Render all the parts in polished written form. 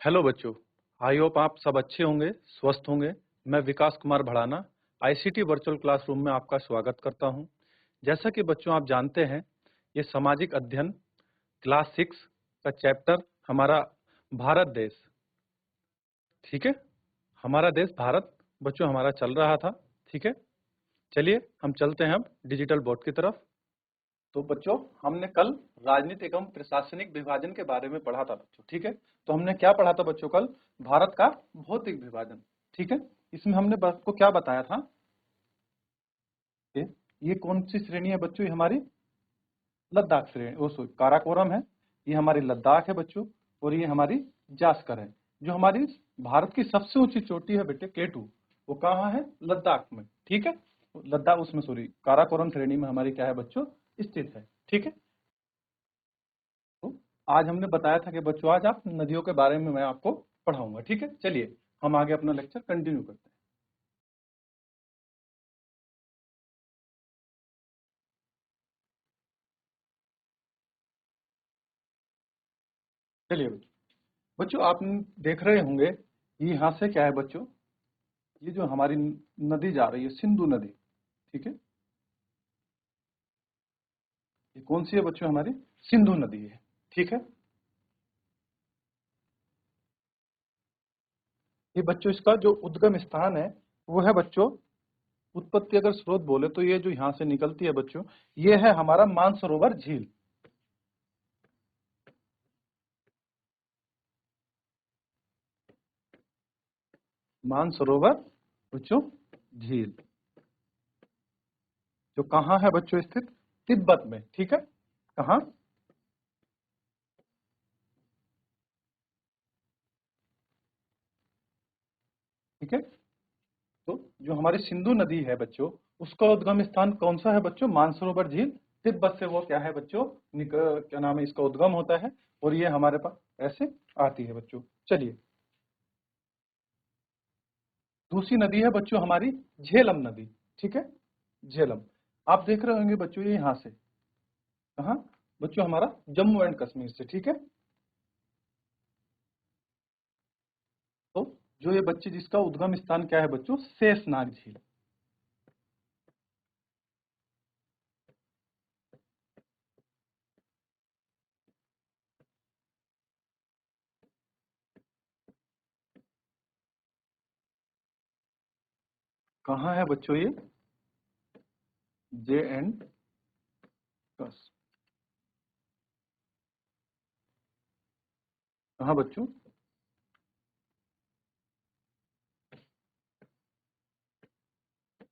Hello बच्चों। I hope आप सब अच्छे होंगे, स्वस्थ होंगे। मैं Vikas Kumar Bhadana ICT virtual classroom में आपका स्वागत करता हूं। जैसा कि बच्चों आप जानते हैं, ये सामाजिक अध्ययन क्लास 6 का चैप्टर हमारा भारत देश, ठीक है, हमारा देश भारत बच्चों हमारा चल रहा था। ठीक है, चलिए हम चलते हैं अब डिजिटल बोर्ड की तरफ। तो बच्चों हमने कल राजनीति एवं प्रशासनिक विभाजन के बारे में पढ़ा था बच्चों। ठीक है, तो हमने क्या पढ़ा था बच्चों कल? भारत का भौतिक विभाजन। ठीक है, इसमें हमने आपको क्या बताया था? ये कौन सी श्रेणी है बच्चों? ये हमारी लद्दाख श्रेणी, ओ सॉरी काराकोरम है। ये हमारी लद्दाख है बच्चों, और ये हमारी जास्कर है। जो हमारी भारत की सबसे ऊंची चोटी है बेटे केटू, वो कहाँ है? लद्दाख में। ठीक है, लद्दाख उसमें सॉरी काराकोरम श्रेणी में हमारी क्या है बच्चों? स्थित है। ठीक है, तो आज हमने बताया था कि बच्चों आज आप नदियों के बारे में मैं आपको पढ़ाऊंगा। ठीक है, चलिए हम आगे अपना लेक्चर कंटिन्यू करते हैं। चलिए बच्चों, आप देख रहे होंगे ये यहाँ से क्या है बच्चों? ये जो हमारी नदी जा रही है सिंधु नदी। ठीक है, ये कौन सी है बच्चों? हमारी सिंधु नदी है। ठीक है, ये बच्चों इसका जो उद्गम स्थान है वो है बच्चों, उत्पत्ति अगर स्रोत बोले तो ये जो यहाँ से निकलती है बच्चों, ये है हमारा मानसरोवर झील। मानसरोवर बच्चों झील जो कहाँ है बच्चों? स्थित तिब्बत में। ठीक है, कहाँ? ठीक है, तो जो हमारी सिंधु नदी है बच्चों, उसका उद्गम स्थान कौन सा है बच्चों? मानसरोवर झील। तिब्बत से वो क्या है बच्चों? क्या नाम है इसका? उद्गम होता है, और ये हमारे पास ऐसे आती है बच्चों। चलिए, दूसरी नदी है बच्चों हमारी झेलम नदी। ठीक है, झेलम आप देख रहे होंगे बच्चों, ये यहाँ से कहाँ बच्चों? हमारा जम्मू एंड कश्मीर से। ठीक है, तो जो ये बच्चे जिसका उद्गम स्थान क्या है बच्चों? शेषनाग झील। कहाँ है बच्चों? ये जे एंड कस, कहाँ बच्चों?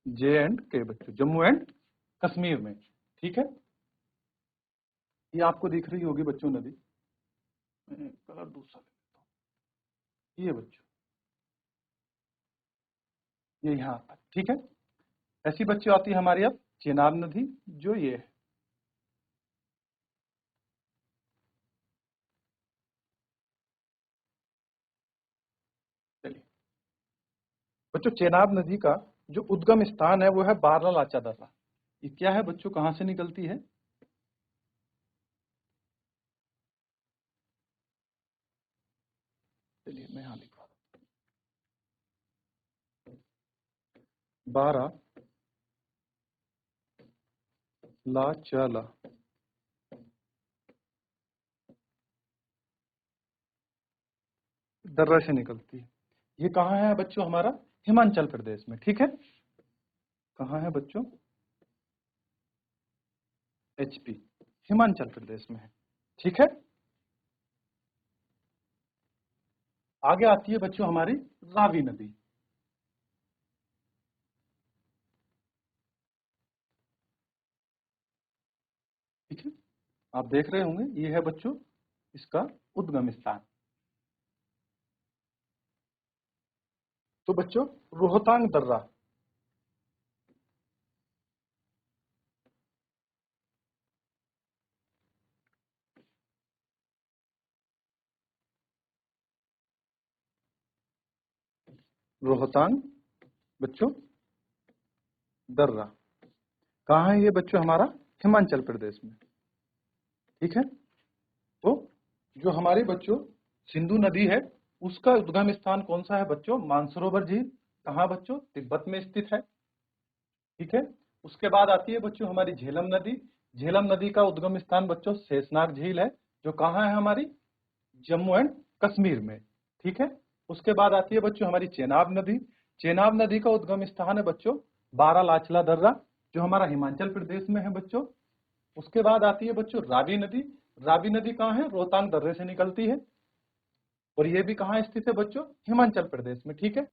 जे एंड के बच्चों, जम्मू एंड कश्मीर में। ठीक है, ये आपको दिख रही होगी बच्चों नदी। कलर दूसरा ले लेता हूं। ये बच्चों ये यहाँ आता है। ठीक है, ऐसी बच्चों आती है हमारी अब चेनाब नदी, जो ये है। चलिए बच्चों, चेनाब नदी का जो उद्गम स्थान है वो है बारालाचा दर्रा। ये क्या है बच्चों? कहाँ से निकलती है? चलिए मैं यहाँ लिखवा बारा लाचाला दर्रा से निकलती है। ये कहाँ है बच्चों? हमारा हिमाचल प्रदेश में। ठीक है, कहाँ है बच्चों? एचपी, हिमाचल प्रदेश में है। ठीक है, आगे आती है बच्चों हमारी रावी नदी। ठीक है, आप देख रहे होंगे ये है बच्चों इसका उद्गम स्थान। तो बच्चों रोहतांग दर्रा, रोहतांग बच्चों दर्रा कहाँ है ये बच्चों? हमारा हिमाचल प्रदेश में। ठीक है, तो जो हमारी बच्चों सिंधु नदी है उसका उद्गम स्थान कौन सा है बच्चों? मानसरोवर झील। कहाँ बच्चों? तिब्बत में स्थित है। ठीक है। उसके बाद आती है बच्चों हमारी झेलम नदी। झेलम नदी का उद्गम स्थान बच्चों शेषनाग झील है, जो कहाँ है? हमारी जम्मू एंड कश्मीर में। ठीक है। उसके बाद आती है बच्चों हमारी चेनाब नदी। चेनाब नदी का उद्गम स्थान है बच्चों बारालाचला दर्रा, जो हमारा हिमाचल प्रदेश में है बच्चों। उसके बाद आती है बच्चों रावी नदी। रावी नदी कहाँ है? रोहतांग दर्रे से निकलती है, और ये भी कहाँ स्थित है बच्चों? हिमाचल प्रदेश में। ठीक है।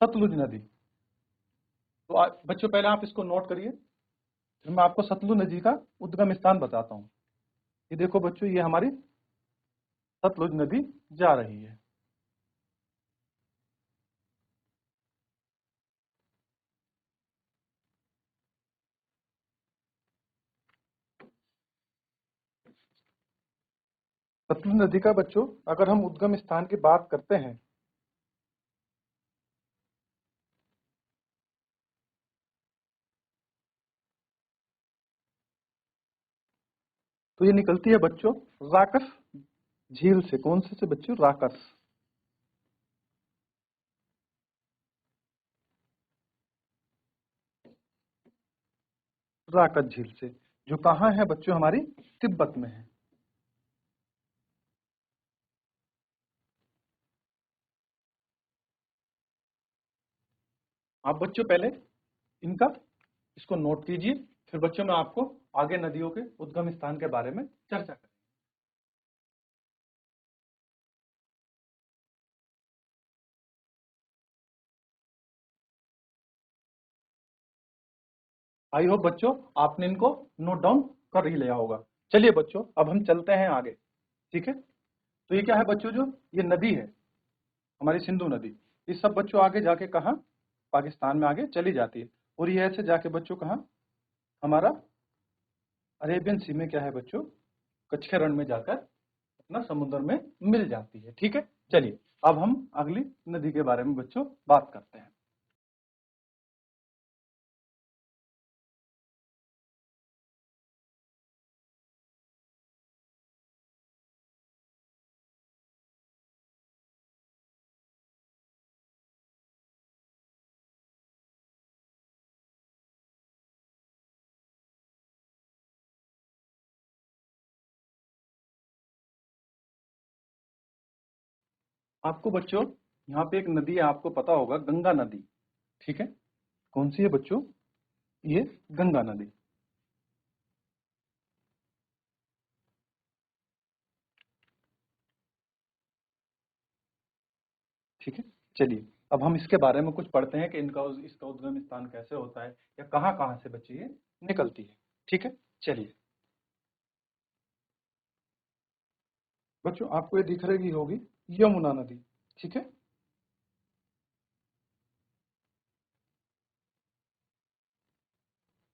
सतलुज नदी, तो बच्चों पहले आप इसको नोट करिए, फिर मैं आपको सतलुज नदी का उद्गम स्थान बताता हूँ। ये देखो बच्चों, ये हमारी सतलुज नदी जा रही है। सतलुज नदी का बच्चों अगर हम उद्गम स्थान की बात करते हैं, तो ये निकलती है बच्चों राकस झील से। कौन से बच्चों? राकस। राकस झील से, जो कहाँ है बच्चों? हमारी तिब्बत में है। आप बच्चों पहले इनका इसको नोट कीजिए, फिर बच्चों मैं आपको आगे नदियों के उद्गम स्थान के बारे में चर्चा करें। आई होप बच्चों आपने इनको नोट डाउन कर ही लिया होगा। चलिए बच्चों अब हम चलते हैं आगे। ठीक है। तो ये क्या है बच्चों? जो ये नदी है हमारी सिंधु नदी, ये सब बच्चों आगे जाके कहाँ? पाकिस्तान में आगे चली जाती है, और ये ऐसे जाके बच्चों कहाँ? हमारा अरेबियन सी में क्या है बच्चों? कच्छे रण में जाकर अपना समुद्र में मिल जाती है। ठीक है। चलिए अब हम अगली नदी के बारे में बच्चों बात करते हैं। आपको बच्चों यहाँ पे एक नदी है, आपको पता होगा, गंगा नदी। ठीक है। कौन सी है बच्चों? ये गंगा नदी। ठीक है। चलिए अब हम इसके बारे में कुछ पढ़ते हैं कि इनका इसका उद्गम स्थान कैसे होता है, या कहाँ कहाँ से बच्चे ये निकलती है। ठीक है। चलिए बच्चों आपको ये दिख रही होगी यमुना नदी। ठीक है।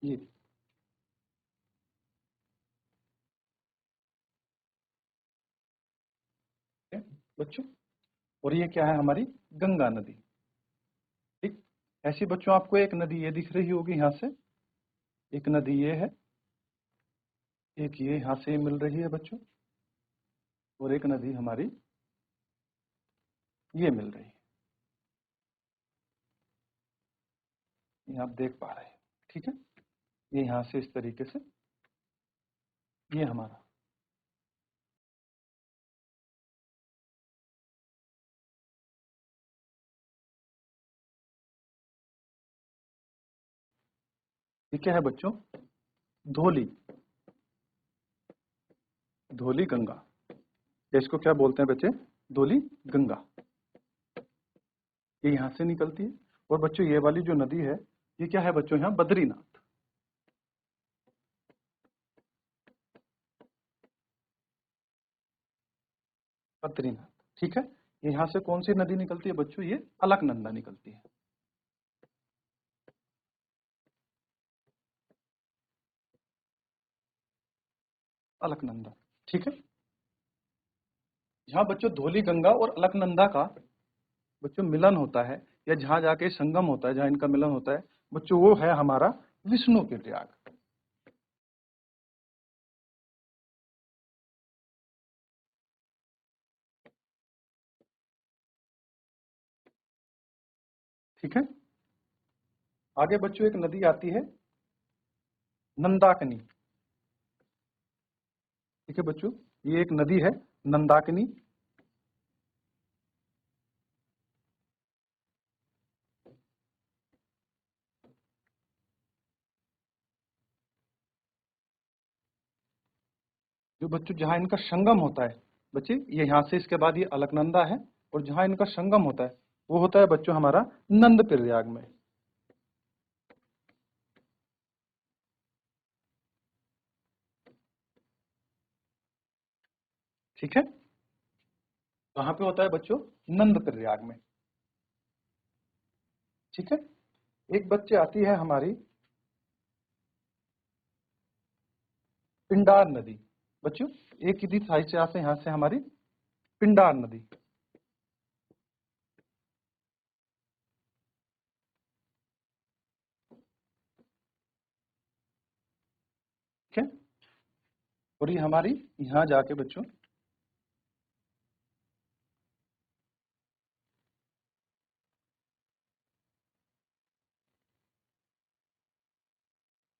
ये है बच्चों, और ये क्या है? हमारी गंगा नदी। ठीक। ऐसी बच्चों आपको एक नदी ये दिख रही होगी यहाँ से, एक नदी ये है, एक ये यहाँ से मिल रही है बच्चों, और एक नदी हमारी ये मिल रही है। ये आप देख पा रहे हैं। ठीक है। ये यहाँ से इस तरीके से ये हमारा, ये क्या है बच्चों? धोली, धोली गंगा। इसको क्या बोलते हैं बच्चे? धोली गंगा। ये यहाँ से निकलती है। और बच्चों ये वाली जो नदी है, ये क्या है बच्चों? यहाँ बद्रीनाथ। बद्रीनाथ। ठीक है। ये यहाँ से कौन सी नदी निकलती है बच्चों? ये अलकनंदा निकलती है। अलकनंदा। ठीक है। जहाँ बच्चों धौली गंगा और अलकनंदा का बच्चों मिलन होता है, या जहाँ जाके संगम होता है, जहाँ इनका मिलन होता है बच्चों, वो है हमारा विष्णु के प्रयाग। ठीक है। आगे बच्चों एक नदी आती है नंदाकिनी। ठीक है बच्चों, ये एक नदी है नंदाकिनी। जो बच्चों जहां इनका संगम होता है बच्चे, ये यहां से इसके बाद ये अलकनंदा है, और जहां इनका संगम होता है वो होता है बच्चों हमारा नंद प्रयाग में। ठीक है, कहां पे होता है बच्चों? नंद प्रयाग में। ठीक है, एक बच्चे आती है हमारी पिंडार नदी। बच्चों एक ही साइड से आते यहां से हमारी पिंडार नदी। ठीक है, और ये हमारी यहां जाके बच्चों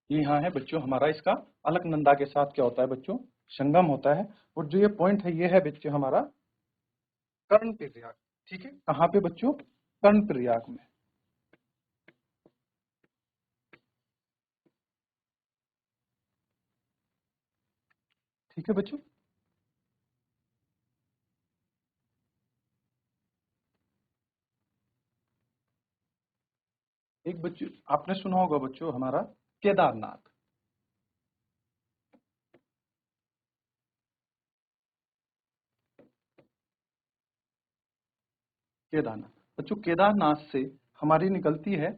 ये यहाँ है बच्चों हमारा, इसका अलकनंदा के साथ क्या होता है बच्चों? संगम होता है। और जो ये पॉइंट है ये है बच्चों हमारा कर्ण प्रयाग। ठीक है, कहाँ पे बच्चों? कर्ण प्रयाग में। ठीक है बच्चों, एक बच्चों आपने सुना होगा बच्चों हमारा केदारनाथ। केदारनाथ बच्चों, केदारनाथ से हमारी निकलती है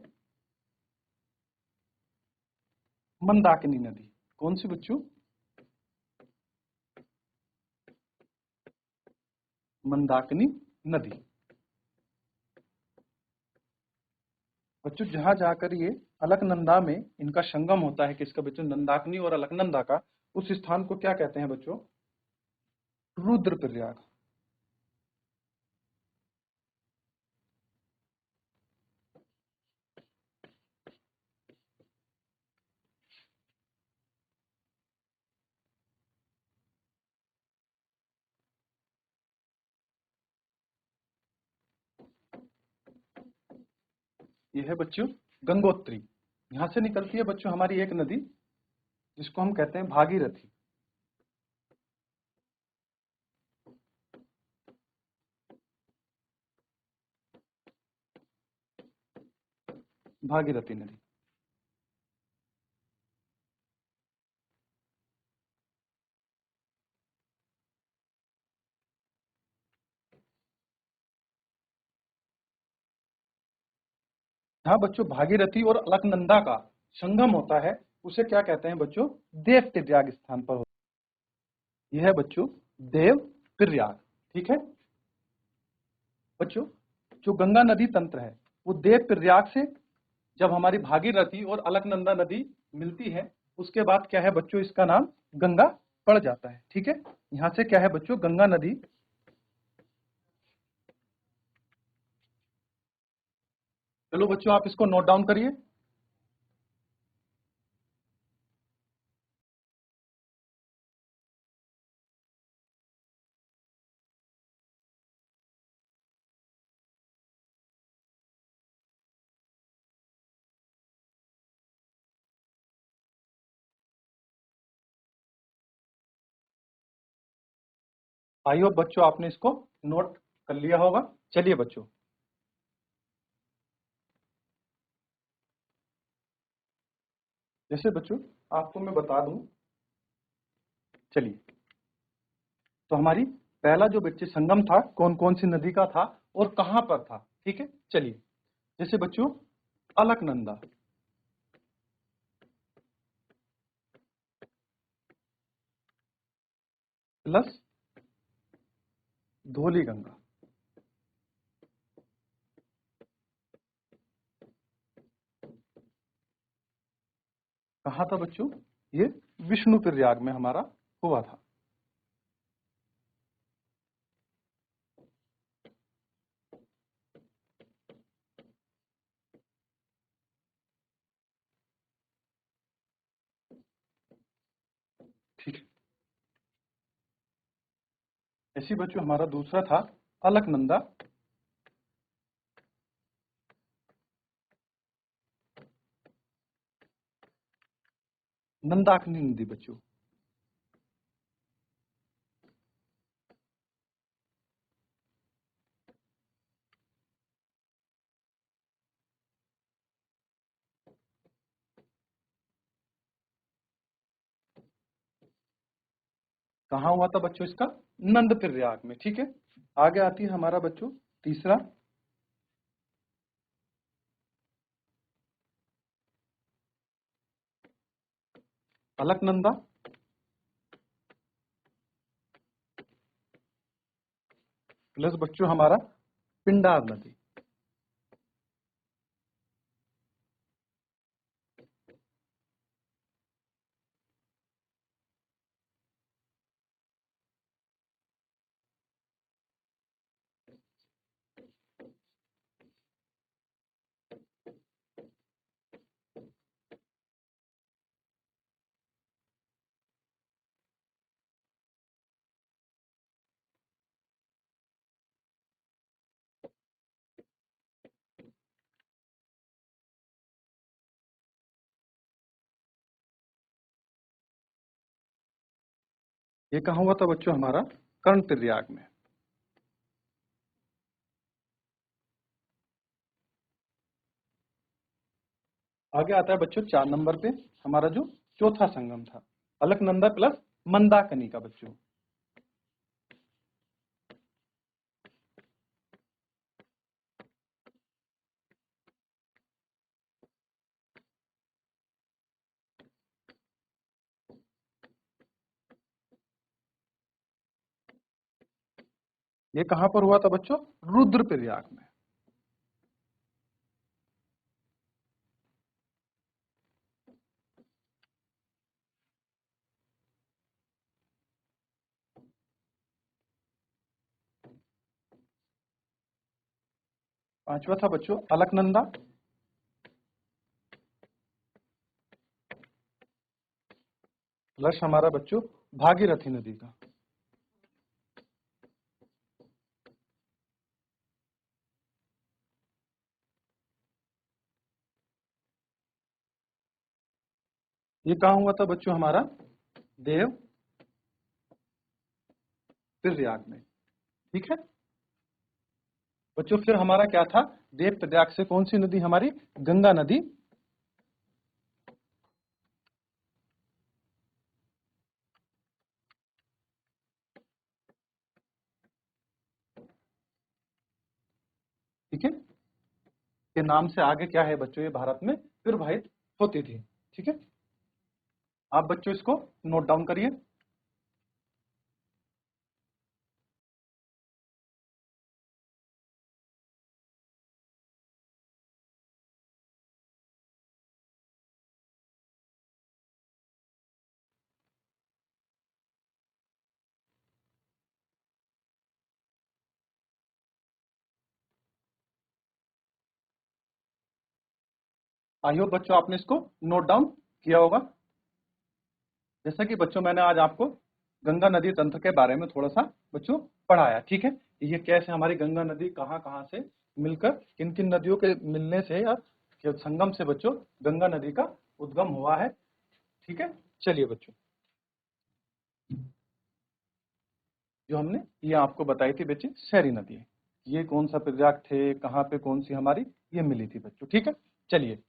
मंदाकिनी नदी। कौन सी बच्चों? मंदाकिनी नदी। बच्चों जहां जाकर ये अलकनंदा में इनका संगम होता है, किसका बच्चों? नंदाकिनी और अलकनंदा का। उस स्थान को क्या कहते हैं बच्चों? रुद्रप्रयाग। ये है बच्चों गंगोत्री। यहां से निकलती है बच्चों हमारी एक नदी जिसको हम कहते हैं भागीरथी। भागीरथी नदी। हाँ बच्चों, भागीरथी और अलकनंदा का संगम होता है, उसे क्या कहते हैं बच्चों? देव प्रयाग स्थान पर होता है। यह है बच्चों देव प्रयाग। ठीक है बच्चों, जो गंगा नदी तंत्र है वो देव प्रयाग से जब हमारी भागीरथी और अलकनंदा नदी मिलती है, उसके बाद क्या है बच्चों? इसका नाम गंगा पड़ जाता है। ठीक है, यहां से क्या है बच्चों? गंगा नदी। चलो बच्चों आप इसको नोट डाउन करिए। आई होप बच्चों आपने इसको नोट कर लिया होगा। चलिए बच्चों, जैसे बच्चों आपको मैं बता दूं, चलिए, तो हमारी पहला जो बच्चे संगम था कौन कौन सी नदी का था और कहां पर था? ठीक है, चलिए, जैसे बच्चों अलकनंदा प्लस धौली गंगा। कहा था बच्चों? ये विष्णु प्रयाग में हमारा हुआ था। ऐसी बच्चों हमारा दूसरा था अलकनंदा। नंदाकिनी नदी बच्चों। कहाँ हुआ था बच्चों इसका? नंद प्रयाग में। ठीक है, आगे आती है हमारा बच्चों तीसरा अलकनंदा प्लस बच्चों हमारा पिंडार नदी। ये कहाँ हुआ था बच्चों? हमारा कर्ण प्रयाग में। आगे आता है बच्चों 4 नंबर पे हमारा जो चौथा संगम था अलकनंदा प्लस मंदाकिनी का बच्चों। ये कहां पर हुआ था बच्चों? रुद्रप्रयाग में। पांचवा था बच्चों अलकनंदा प्लस हमारा बच्चों भागीरथी नदी का। ये कहां हुआ था बच्चों? हमारा देव प्रयाग में। ठीक है बच्चों, फिर हमारा क्या था? देव प्रयाग से कौन सी नदी? हमारी गंगा नदी। ठीक है, के नाम से आगे क्या है बच्चों? ये भारत में प्रवाहित होती थी। ठीक है, आप बच्चों इसको नोट डाउन करिए। आई होप बच्चों आपने इसको नोट डाउन किया होगा। जैसा कि बच्चों मैंने आज आपको गंगा नदी तंत्र के बारे में थोड़ा सा बच्चों पढ़ाया। ठीक है, ये कैसे हमारी गंगा नदी कहाँ कहाँ से मिलकर किन किन नदियों के मिलने से या संगम से बच्चों गंगा नदी का उद्गम हुआ है। ठीक है, चलिए बच्चों, जो हमने ये आपको बताई थी बच्चे शहरी नदी, ये कौन सा प्रयाग थे, कहाँ पे कौन सी हमारी ये मिली थी बच्चों। ठीक है, चलिए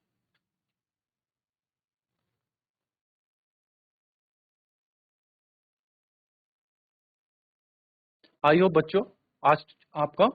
आइयो बच्चों, आज आपका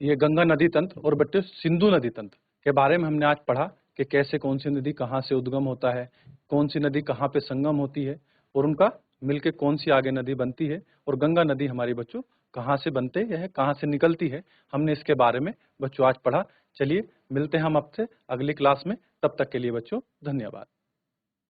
ये गंगा नदी तंत्र और बच्चों सिंधु नदी तंत्र के बारे में हमने आज पढ़ा कि कैसे कौन सी नदी कहाँ से उद्गम होता है, कौन सी नदी कहाँ पे संगम होती है और उनका मिलके कौन सी आगे नदी बनती है, और गंगा नदी हमारी बच्चों कहाँ से बनते हैं, कहाँ से निकलती है, हमने इसके बारे में बच्चों आज पढ़ा। चलिए मिलते हैं हम आपसे अगली क्लास में, तब तक के लिए बच्चों धन्यवाद।